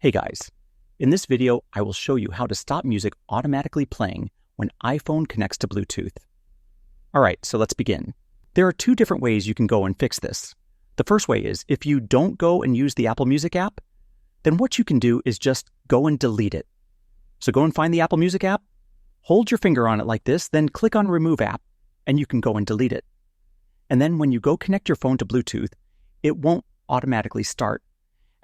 Hey guys, in this video I will show you how to stop music automatically playing when iPhone connects to Bluetooth. Alright, so let's begin. There are two different ways you can go and fix this. The first way is if you don't go and use the Apple Music app, then what you can do is just go and delete it. So go and find the Apple Music app, hold your finger on it like this, then click on Remove App, and you can go and delete it. And then when you go connect your phone to Bluetooth, it won't automatically start.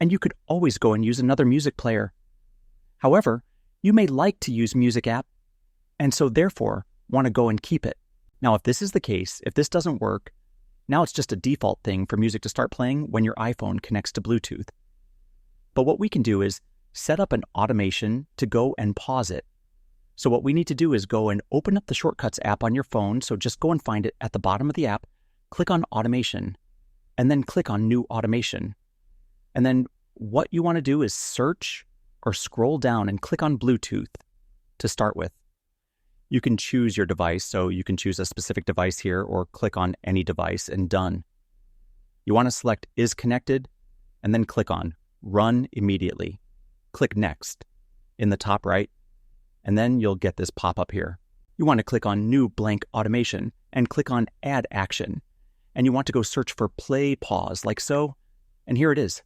And you could always go and use another music player. However, you may like to use Music app, and so therefore want to go and keep it. Now, if this is the case, if this doesn't work, now it's just a default thing for music to start playing when your iPhone connects to Bluetooth. But what we can do is set up an automation to go and pause it. So what we need to do is go and open up the Shortcuts app on your phone. So just go and find it at the bottom of the app, click on Automation, and then click on New Automation. And then what you want to do is search or scroll down and click on Bluetooth to start with. You can choose your device, so you can choose a specific device here or click on any device and done. You want to select Is Connected and then click on Run Immediately. Click Next in the top right, and then you'll get this pop-up here. You want to click on New Blank Automation and click on Add Action. And you want to go search for Play Pause like so, and here it is.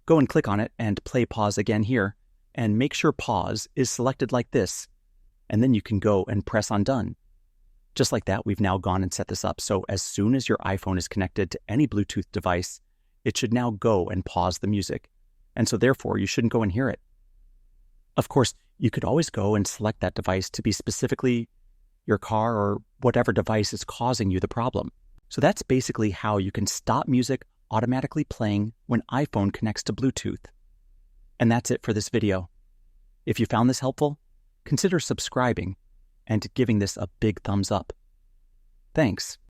Go and click on it and play pause again here, and make sure pause is selected like this, and then you can go and press on done. Just like that, we've now gone and set this up, so as soon as your iPhone is connected to any Bluetooth device, it should now go and pause the music, and so therefore you shouldn't go and hear it. Of course, you could always go and select that device to be specifically your car or whatever device is causing you the problem. So that's basically how you can stop music automatically playing when iPhone connects to Bluetooth. And that's it for this video. If you found this helpful, consider subscribing and giving this a big thumbs up. Thanks.